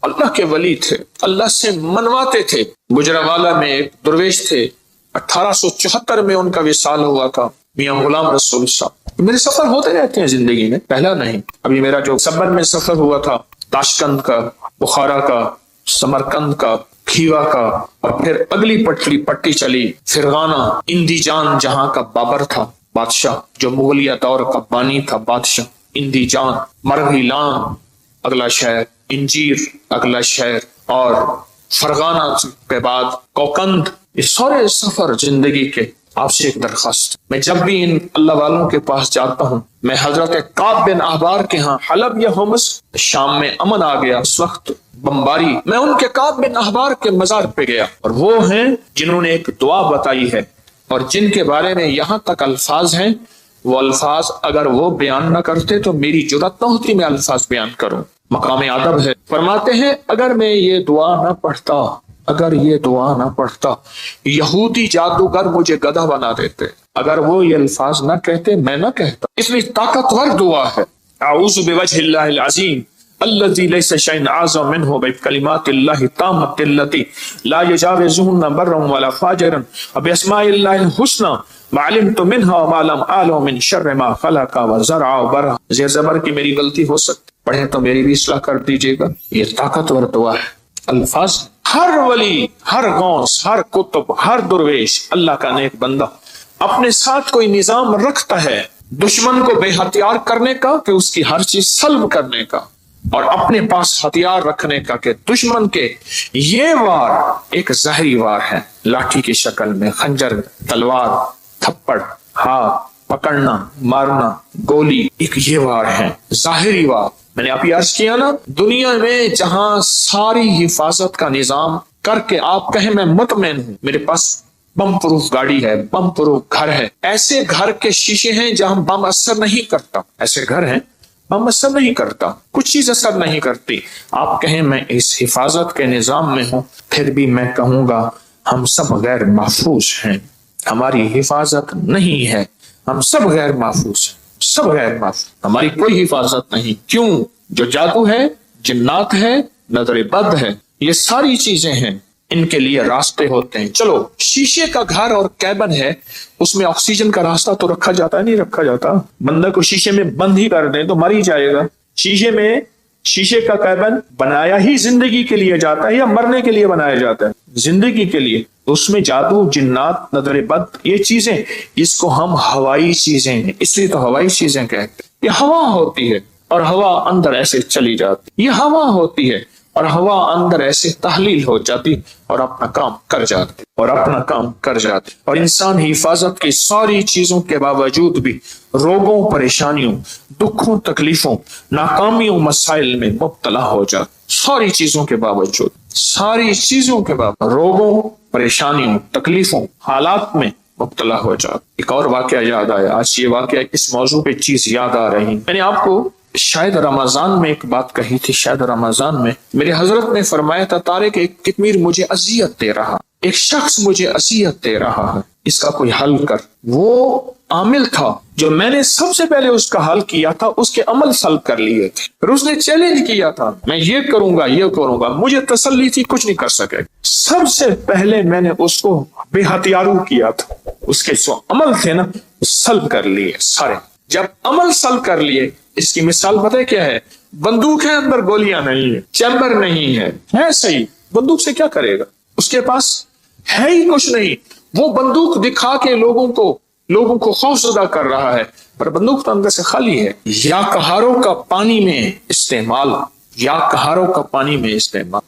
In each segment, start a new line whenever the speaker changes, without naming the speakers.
اللہ کے ولی تھے، اللہ سے منواتے تھے۔ گجرانوالہ میں ایک درویش تھے، 1874 میں ان کا وصال ہوا تھا، میاں غلام رسول صاحب۔ میرے سفر ہوتے رہتے ہیں زندگی میں، پہلا نہیں۔ ابھی میرا جو سبر میں سفر ہوا تھا، تاشکند کا، بخارا کا، سمرکند کا، کھیوا کا، اور پھر اگلی پٹی چلی فرغانہ، اندی جان جہاں کا بابر تھا بادشاہ، جو مغلیہ دور کا بانی تھا بادشاہ، اندی جان، مرغیلان اگلا شہر، انجیر اگلا شہر، اور فرغانہ کے بعد کوکند۔ یہ سارے سفر زندگی کے آپ سے ایک درخواست، میں جب بھی ان اللہ والوں کے پاس جاتا ہوں، میں حضرت کعب بن احبار کے ہاں حلب یا ہومس، شام میں امن آ گیا، اس وقت بمباری، میں ان کے کعب بن احبار کے مزار پہ گیا، اور وہ ہیں جنہوں نے ایک دعا بتائی ہے، اور جن کے بارے میں یہاں تک الفاظ ہیں، وہ الفاظ اگر وہ بیان نہ کرتے تو میری جرأت نہ ہوتی میں الفاظ بیان کروں۔ مقام ادب ہے، فرماتے ہیں اگر میں یہ دعا نہ پڑھتا، اگر یہ دعا نہ پڑھتا، یہودی جادوگر مجھے گدھا بنا دیتے، اگر وہ یہ الفاظ نہ کہتے میں نہ کہتا۔ اس لیے طاقتور دعا ہے، اعوذ بوجہ اللہ العظیم الذی لیس شیء اعظم منہ بکلمات اللہ التامۃ التی لا یجاوزہن بر ولا فاجر باسماء اللہ الحسنی ما علمت منہ وما لم اعلم من شر ما خلق وزرع وبرع۔ زیر زبر کی میری غلطی ہو سکتی، پڑھیں تو میری بھی اصلاح کر دیجیے گا۔ یہ طاقتور دعا ہے، الفاظ ہر ولی، ہر غوث، ہر قطب، ہر درویش، اللہ کا نیک بندہ اپنے ساتھ کوئی نظام رکھتا ہے دشمن کو بے ہتھیار کرنے کا، کہ اس کی ہر چیز سلب کرنے کا، اور اپنے پاس ہتھیار رکھنے کا، کہ دشمن کے یہ وار ایک ظاہری وار ہے، لاٹھی کی شکل میں، خنجر، تلوار، تھپڑ، ہاتھ پکڑنا، مارنا، گولی، ایک یہ وار ہے ظاہری وار۔ میں نے ابھی عرض کیا نا، دنیا میں جہاں ساری حفاظت کا نظام کر کے آپ کہیں میں مطمئن ہوں، میرے پاس بم پروف گاڑی ہے، بم پروف گھر ہے، ایسے گھر کے شیشے ہیں جہاں بم اثر نہیں کرتا، ایسے گھر ہیں بم اثر نہیں کرتا، کچھ چیز اثر نہیں کرتی۔ آپ کہیں میں اس حفاظت کے نظام میں ہوں، پھر بھی میں کہوں گا ہم سب غیر محفوظ ہیں، ہماری حفاظت نہیں ہے، ہم سب غیر محفوظ ہیں، سب غیر محفوظ، ہماری کوئی حفاظت نہیں۔ کیوں؟ جو جادو ہے، جنات ہے، نظر بد ہے، یہ ساری چیزیں ہیں، ان کے لیے راستے ہوتے ہیں۔ چلو شیشے کا گھر اور کیبن ہے، اس میں آکسیجن کا راستہ تو رکھا جاتا ہے، نہیں رکھا جاتا؟ بندہ کو شیشے میں بند ہی کر دیں تو مر ہی جائے گا۔ شیشے کا کیبن بنایا ہی زندگی کے لیے جاتا ہے یا مرنے کے لیے بنایا جاتا ہے؟ زندگی کے لیے۔ اس میں جادو، جنات، نظر بد، یہ چیزیں، اس کو ہم ہوائی چیزیں ہیں، اس لیے تو ہوائی چیزیں کہتے ہیں۔ یہ ہوا ہوتی ہے اور ہوا اندر ایسے چلی جاتی، یہ ہوا ہوتی ہے اور ہوا اندر ایسے تحلیل ہو جاتی اور اپنا کام کر جاتی، اور انسان حفاظت کی ساری چیزوں کے باوجود بھی روگوں، پریشانیوں، دکھوں، تکلیفوں، ناکامیوں، مسائل میں مبتلا ہو جاتا، ساری چیزوں کے باوجود، روگوں، پریشانیوں، تکلیفوں، حالات میں مبتلا ہو جاتا۔ ایک اور واقعہ یاد آیا، آج یہ واقعہ اس موضوع پہ چیز یاد آ رہی، میں نے آپ کو شاید رمضان میں ایک بات کہی تھی، شاید رمضان میں میرے حضرت نے فرمایا تھا، طارق ایک کتمیر مجھے اذیت دے رہا، ایک شخص مجھے اذیت دے رہا ہے، اس کا کوئی حل کر۔ وہ عامل تھا جو میں نے سب سے پہلے اس کا حل کیا تھا، اس کے عمل سلب کر لیے تھے، پھر اس نے چیلنج کیا تھا، میں یہ کروں گا، مجھے تسلی تھی کچھ نہیں کر سکے۔ سب سے پہلے میں نے اس کو بے ہتھیارو کیا تھا، اس کے جو عمل تھے نا سلب کر لیے سارے۔ جب عمل سلب کر لیے، اس کی مثال پتہ کیا ہے؟ بندوق ہے، اندر گولیاں نہیں ہے، چیمبر نہیں ہے صحیح، بندوق سے کیا کرے گا؟ اس کے پاس ہے ہی کچھ نہیں، وہ بندوق دکھا کے لوگوں کو خوف زدہ کر رہا ہے، پر بندوق تو اندر سے خالی ہے۔ یا کہاروں کا پانی میں استعمال،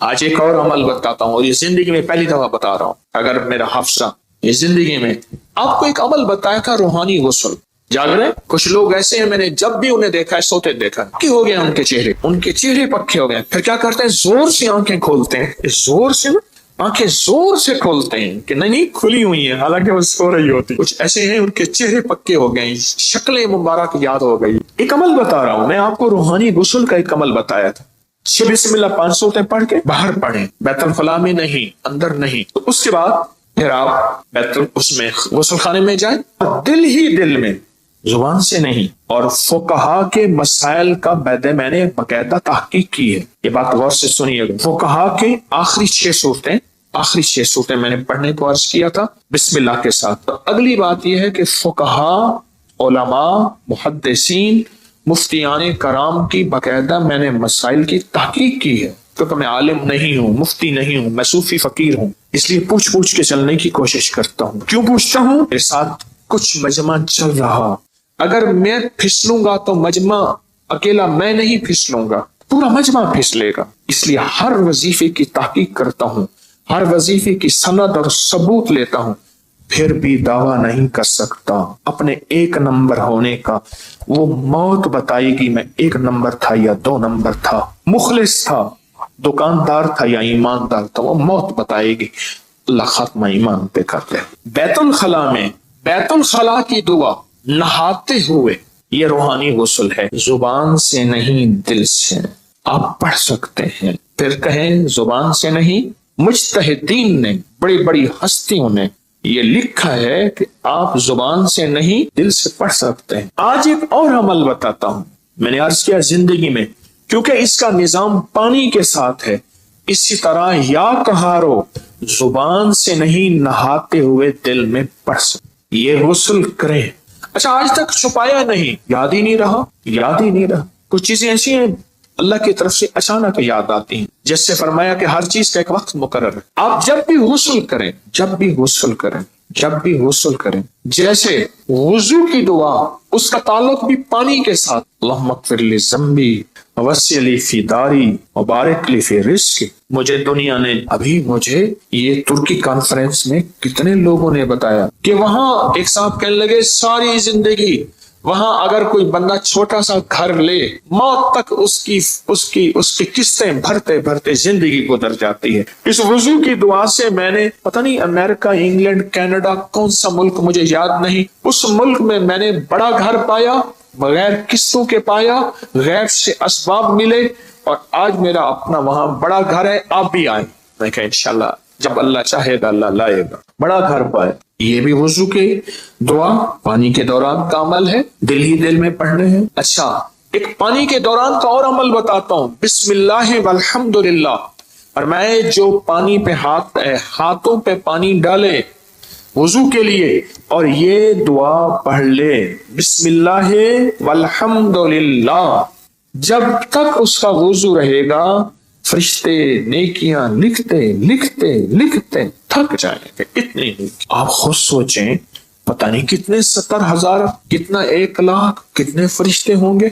آج ایک اور عمل بتاتا ہوں، اور یہ زندگی میں پہلی دفعہ بتا رہا ہوں، اگر میرا حافظہ یہ زندگی میں آپ کو ایک عمل بتایا تھا، روحانی غسل۔ جاگ رہے کچھ لوگ ایسے ہیں، میں نے جب بھی انہیں دیکھا ہے سوتے دیکھا ہے، پکے ہو گئے ان کے چہرے پکے ہو گئے، پھر کیا کرتے ہیں؟ زور سے آنکھیں کھولتے ہیں، آنکھیں زور سے کھولتے ہیں کہ نہیں کھلی ہوئی ہیں، حالانکہ وہ سو رہی ہوتی۔ کچھ ایسے ہیں ان کے چہرے پکے ہو گئے، شکلیں مبارک یاد ہو گئی۔ ایک عمل بتا رہا ہوں میں آپ کو، روحانی غسل کا ایک عمل بتایا تھا۔ بسم اللہ 5 صورتیں پڑھ کے باہر پڑھیں، بیت الخلاء میں نہیں، اندر نہیں۔ تو اس کے بعد پھر آپ اس میں غسل خانے میں جائیں، اور دل ہی دل میں زبان سے نہیں. اور فقہا کے مسائل کا میں نے باقاعدہ تحقیق کی ہے. یہ بات غور سے سنیے گا. فقہا کے آخری 6 صورتیں میں نے پڑھنے کو عرض کیا تھا بسم اللہ کے ساتھ. تو اگلی بات یہ ہے کہ فقہا، علماء، محدثین، مفتیان کرام کی باقاعدہ میں نے مسائل کی تحقیق کی ہے، کیونکہ میں عالم نہیں ہوں، مفتی نہیں ہوں، میں صوفی فقیر ہوں، اس لیے پوچھ کے چلنے کی کوشش کرتا ہوں. کیوں پوچھتا ہوں؟ میرے ساتھ کچھ مجمع چل رہا، اگر میں پھسلوں گا تو مجمع اکیلا میں نہیں پھسلوں گا، پورا مجمع پھسلے گا. اس لیے ہر وظیفے کی تحقیق کرتا ہوں، ہر وظیفے کی سند اور ثبوت لیتا ہوں، پھر بھی دعویٰ نہیں کر سکتا اپنے 1 نمبر ہونے کا. وہ موت بتائے گی میں 1 نمبر تھا یا 2 نمبر تھا، مخلص تھا، دکاندار تھا یا ایماندار تھا، وہ موت بتائے گی. اللہ خاتمہ ایمان پہ کر لے. بیت الخلا کی دعا نہاتے ہوئے، یہ روحانی غسل ہے، زبان سے نہیں دل سے. آپ پڑھ سکتے ہیں. پھر کہیں زبان سے نہیں، مجتہدین نے، بڑی بڑی ہستیوں نے یہ لکھا ہے کہ آپ زبان سے نہیں دل سے پڑھ سکتے ہیں. آج ایک اور عمل بتاتا ہوں. میں نے عرض کیا زندگی میں، کیونکہ اس کا نظام پانی کے ساتھ ہے، اسی طرح یا کہارو زبان سے نہیں نہاتے ہوئے دل میں پڑھ سکتے. یہ غسل کریں. اچھا، آج تک چھپایا نہیں، یاد ہی نہیں رہا. کچھ چیزیں ایسی ہیں اللہ کی طرف سے اچانک یاد آتی ہیں، جس سے فرمایا کہ ہر چیز کا ایک وقت مقرر ہے. آپ جب بھی غسل کریں، جیسے وضو کی دعا، اس کا تعلق بھی پانی کے ساتھ. اللہم اغفر لی ذنبی ووسع لی فی داری وبارک لی فی رزقی. مجھے دنیا نے، ابھی مجھے یہ ترکی کانفرنس میں کتنے لوگوں نے بتایا کہ وہاں ایک صاحب کہنے لگے ساری زندگی وہاں اگر کوئی بندہ چھوٹا سا گھر لے، موت تک اس کی قسطیں بھرتے زندگی گزر جاتی ہے. اس وضو کی دعا سے میں نے پتہ نہیں امریکہ، انگلینڈ، کینیڈا، کون سا ملک مجھے یاد نہیں، اس ملک میں میں نے بڑا گھر پایا، بغیر قسطوں کے پایا، غیر سے اسباب ملے، اور آج میرا اپنا وہاں بڑا گھر ہے. آپ بھی آئیں. میں کہا انشاءاللہ جب اللہ چاہے گا اللہ لائے گا. بڑا گھر پائے. یہ بھی وضو کے دعا پانی کے دوران کا عمل ہے، دل ہی دل میں پڑھنے ہیں. اچھا، ایک پانی کے دوران کا اور عمل بتاتا ہوں. بسم اللہ والحمد للہ. اور میں جو پانی پہ ہاتھوں پہ پانی ڈالے وضو کے لیے اور یہ دعا پڑھ لے، بسم اللہ والحمد للہ، جب تک اس کا وضو رہے گا فرشتے نیکیاں لکھتے تھک جائیں گے. اتنی نیکی. آپ خود سوچیں، پتہ نہیں کتنے 70,000، کتنا 1,00,000، کتنے فرشتے ہوں گے.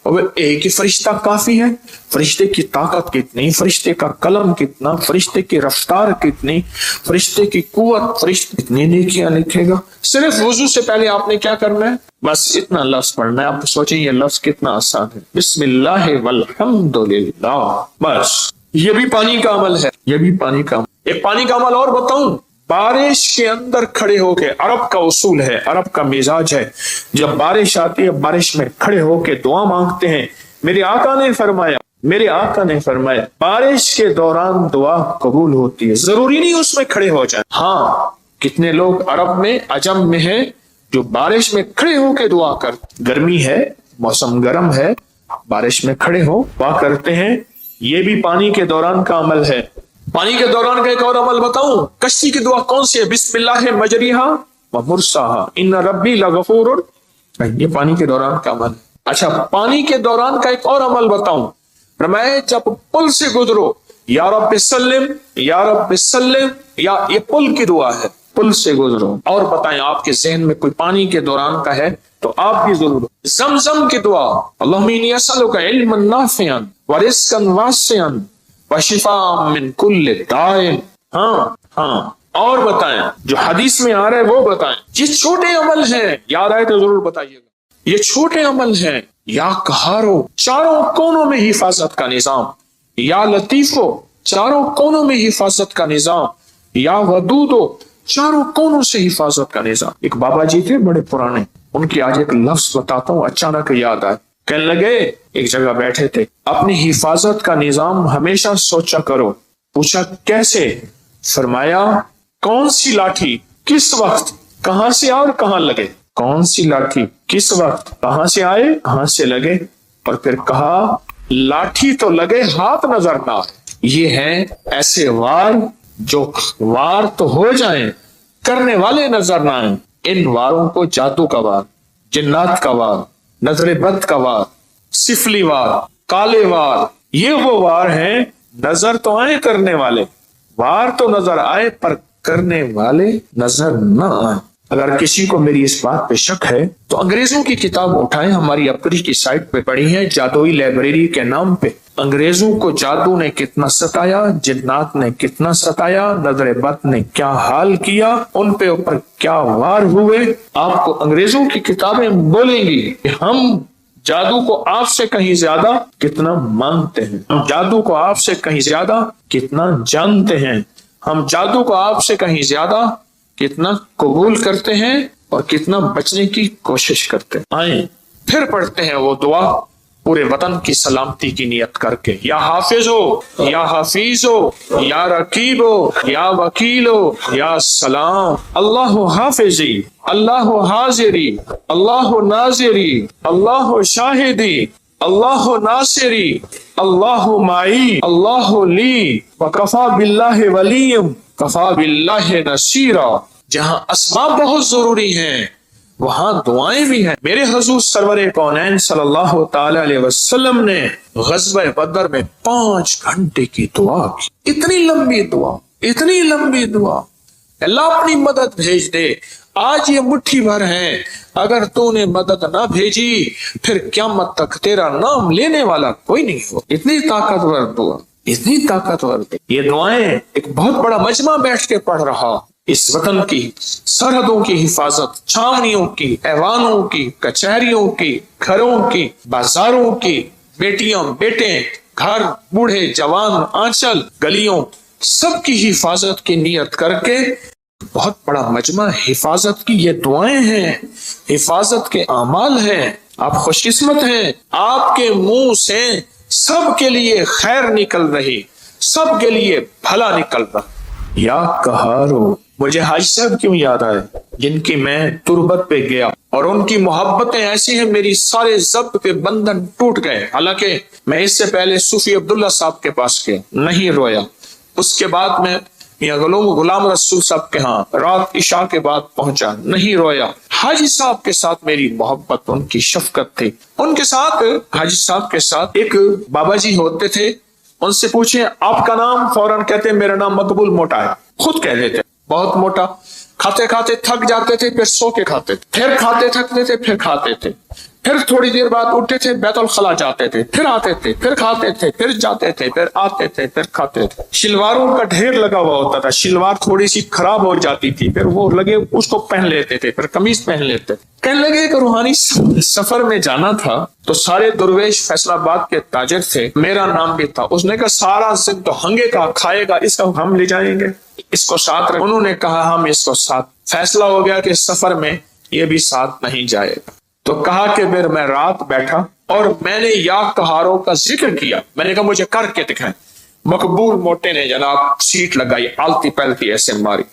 اور ایک ہی فرشتہ کافی ہے؟ فرشتے کی طاقت کتنی، فرشتے کا قلم کتنا، فرشتے کی رفتار کتنی، فرشتے کی قوت، فرشتے کتنی نیکیاں لکھے گا. صرف وضو سے پہلے آپ نے کیا کرنا ہے؟ بس اتنا لفظ پڑھنا ہے. آپ سوچیں یہ لفظ کتنا آسان ہے، بسم اللہ والحمد للہ. بس یہ بھی پانی کا عمل ہے. ایک پانی کا عمل اور بتاؤں. بارش کے اندر کھڑے ہو کے، عرب کا اصول ہے، عرب کا مزاج ہے، جب بارش آتی ہے بارش میں کھڑے ہو کے دعا مانگتے ہیں. میرے آقا نے فرمایا بارش کے دوران دعا قبول ہوتی ہے، ضروری نہیں اس میں کھڑے ہو جائیں. ہاں، کتنے لوگ عرب میں، عجم میں ہیں جو بارش میں کھڑے ہو کے دعا کرتے. گرمی ہے، موسم گرم ہے، بارش میں کھڑے ہو دعا کرتے ہیں. یہ بھی پانی کے دوران کا عمل ہے. پانی کے دوران کا ایک اور عمل بتاؤں. کشتی کی دعا کون سی ہے؟ بسم اللہ مجریہا و مرساہا ان ربی لغفور. یہ پانی کے دوران کا عمل. اچھا، پانی کے دوران کا ایک اور عمل بتاؤں. فرمایا جب پل سے گزرو، یا رب سلم یا رب سلم، یا یہ پل کی دعا ہے، پل سے گزرو. اور بتائیں آپ کے ذہن میں کوئی پانی کے دوران کا ہے تو آپ بھی ضرور. زمزم کی دعا، اللہم انی اسألک علما نافعا ورزقا واسعا وشفاء من کل داء. ہاں. اور بتائیں جو حدیث میں آ رہا ہے وہ بتائیں. یہ چھوٹے عمل ہیں، یاد آئے تو ضرور بتائیے گا. یہ چھوٹے عمل ہیں. یا قہارو، چاروں کونوں میں حفاظت کا نظام. یا لطیفو، چاروں کونوں میں حفاظت کا نظام. یا ودودو، چاروں کونوں سے حفاظت کا نظام. ایک بابا جی تھے بڑے پرانے، ان کی آج ایک لفظ بتاتا ہوں، اچانک یاد آئے. کہنے لگے ایک جگہ بیٹھے تھے، اپنی حفاظت کا نظام ہمیشہ سوچا کرو. پوچھا کیسے؟ فرمایا کون سی لاٹھی کس وقت کہاں سے اور کہاں لگے. کون سی لاٹھی، کس وقت، کہاں سے آئے، کہاں سے لگے، اور پھر کہا لاٹھی تو لگے ہاتھ نظر نہ آئے۔ یہ ہیں ایسے وار جو وار تو ہو جائیں کرنے والے نظر نہ آئیں۔ ان واروں کو جادو کا وار، جنات کا وار، نظر بد کا وار، سفلی وار، کالے وار، یہ وہ وار ہیں نظر تو آئے کرنے والے، وار تو نظر آئے پر کرنے والے نظر نہ آئے۔ اگر کسی کو میری اس بات پہ شک ہے تو انگریزوں کی کتاب اٹھائیں، ہماری اپری کی سائٹ پہ پڑھی ہے، جادوئی لائبریری کے نام پہ۔ انگریزوں کو جادو نے کتنا ستایا، جنات نے کتنا ستایا، نظر بد نے کیا حال کیا، ان پہ اوپر کیا وار ہوئے۔ آپ کو انگریزوں کی کتابیں بولیں گی کہ ہم جادو کو آپ سے کہیں زیادہ کتنا مانتے ہیں، ہم جادو کو آپ سے کہیں زیادہ کتنا جانتے ہیں، ہم جادو کو آپ سے کہیں زیادہ کتنا قبول کرتے ہیں اور کتنا بچنے کی کوشش کرتے ہیں۔ آئیں پھر پڑھتے ہیں وہ دعا پورے وطن کی سلامتی کی نیت کر کے۔ یا حافظ ہو، یا حفیظ ہو، یا رقیب ہو، یا وکیل ہو، یا سلام، اللہ حافظی، اللہ حاضری، اللہ ناظری، اللہ شاہدی، اللہ ناصری، اللہ معی، اللہ لی، وکفا باللہ ولیم، کفا باللہ نصیرا۔ جہاں اسماء بہت ضروری ہیں وہاں دعائیں بھی ہیں۔ میرے حضور سرور کونین صلی اللہ تعالی علیہ وسلم نے غزوہ بدر میں 5 گھنٹے کی دعا کی، اتنی لمبی دعا، اتنی لمبی دعا۔ اللہ اپنی مدد بھیج دے، آج یہ مٹھی بھر ہیں، اگر تو نے مدد نہ بھیجی پھر قیامت تک تیرا نام لینے والا کوئی نہیں ہو۔ اتنی طاقتور دعا، اتنی طاقتور دعا۔ یہ دعائیں ایک بہت بڑا مجمع بیٹھ کے پڑھ رہا، اس وطن کی سرحدوں کی حفاظت، چھاونیوں کی، ایوانوں کی، کچہریوں کی، گھروں کی، بازاروں کی، بیٹیاں بیٹے، گھر، بوڑھے جوان، آنچل، گلیوں، سب کی حفاظت کی نیت کر کے بہت بڑا مجمع حفاظت کی یہ دعائیں ہیں، حفاظت کے اعمال ہیں۔ آپ خوش قسمت ہیں، آپ کے منہ سے سب کے لیے خیر نکل رہی، سب کے لیے بھلا نکل رہا۔ یا قہارو، مجھے حاجی صاحب کیوں یاد آئے جن کی میں تربت پہ گیا اور ان کی محبتیں ایسی ہیں میری سارے ضبط کے بندھن ٹوٹ گئے۔ حالانکہ میں اس سے پہلے صوفی عبداللہ صاحب کے پاس گیا، نہیں رویا۔ اس کے بعد میں میاں غلام رسول صاحب کے ہاں رات عشاء کے بعد پہنچا، نہیں رویا۔ حاجی صاحب کے ساتھ میری محبت، ان کی شفقت تھی۔ ان کے ساتھ، حاجی صاحب کے ساتھ ایک بابا جی ہوتے تھے، ان سے پوچھیں آپ کا نام، فوراً کہتے میرا نام مقبول موٹا ہے، خود کہہ دیتے بہت موٹا۔ کھاتے کھاتے تھک جاتے تھے، پھر سو کے کھاتے تھے، پھر کھاتے تھکتے تھے، پھر کھاتے تھے، پھر تھوڑی دیر بعد اٹھتے تھے، بیت الخلا جاتے تھے، پھر آتے تھے، پھر کھاتے تھے، پھر جاتے تھے، پھر آتے تھے، پھر کھاتے تھے۔ شلواروں کا ڈھیر لگا ہوا ہوتا تھا، شلوار تھوڑی سی خراب ہو جاتی تھی، پھر وہ لگے اس کو پہن لیتے تھے، پھر قمیض پہن لیتے تھے۔ کہنے لگے کہ روحانی سفر میں جانا تھا تو سارے درویش فیصل آباد کے تاجر تھے، میرا نام بھی تھا۔ اس نے کہا سارا زند تو ہنگے کا کھائے گا، اس کا ہم لے جائیں گے، اس کو ساتھ رکھ۔ انہوں نے کہا ہم اس کو ساتھ۔ فیصلہ ہو گیا کہ سفر میں یہ بھی ساتھ نہیں جائے گا۔ تو کہا کہ پھر میں رات بیٹھا اور میں نے یا قہاروں کا ذکر کیا، میں نے کہا مجھے کر کے دکھائیں۔ مقبول موٹے نے جناب سیٹ لگائی، آلتی پلتی ایسے ماری،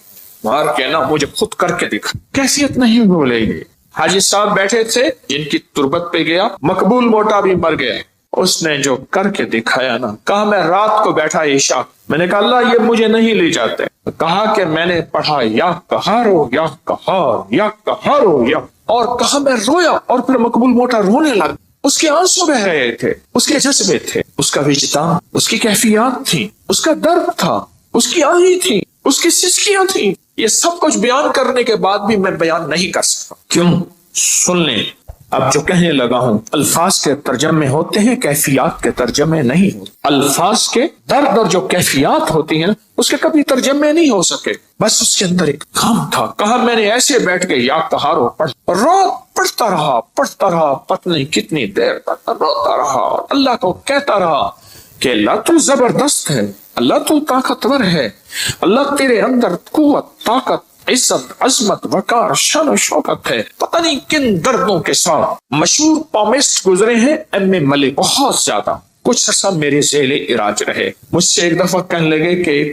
مار کے نا مجھے خود کر کے دکھا۔ کیفیت نہیں بھولے گی۔ حاجی صاحب بیٹھے تھے جن کی تربت پہ گیا، مقبول موٹا بھی مر گیا، اس نے جو کر کے دکھایا نا، کہا میں رات کو بیٹھا عشاء، میں نے کہا اللہ یہ مجھے نہیں لے جاتے، کہا کہ میں نے پڑھا یا قہارو یا قہار یا قہارو یا، اور کہا میں رویا، اور پھر مقبول موٹا رونے لگا۔ اس کے آنسو بہ رہے تھے، اس کے جذبے تھے، اس کا وجدان، اس کی کیفیات تھی، اس کا درد تھا، اس کی آہیں تھی، اس کی سسکیاں تھیں۔ یہ سب کچھ بیان کرنے کے بعد بھی میں بیان نہیں کر سکتا۔ کیوں؟ سن لیں، اب جو کہنے لگا ہوں الفاظ کے ترجمے ہوتے ہیں، کیفیات کے ترجمے نہیں ہوتے۔ الفاظ کے درد اور جو کیفیات ہوتی ہیں اس کے کبھی ترجمے نہیں ہو سکے، بس اس کے اندر ایک کام تھا۔ کہا میں نے ایسے بیٹھ کے یا قہارو پڑھتا رہا، پتہ نہیں کتنی دیر تک روتا رہا، اللہ کو کہتا رہا کہ اللہ تو زبردست ہے، اللہ تو طاقتور ہے، اللہ تیرے اندر قوت، طاقت، عزت، عظمت، وقار، شان و شوکت ہے۔ پتہ نہیں کن دردوں کے ساتھ مشہور پامسٹ گزرے ہیں ایم اے ملک، بہت زیادہ، کچھ عرصہ میرے ذیل علاج رہے۔ مجھ سے ایک دفعہ کہنے لگے کہ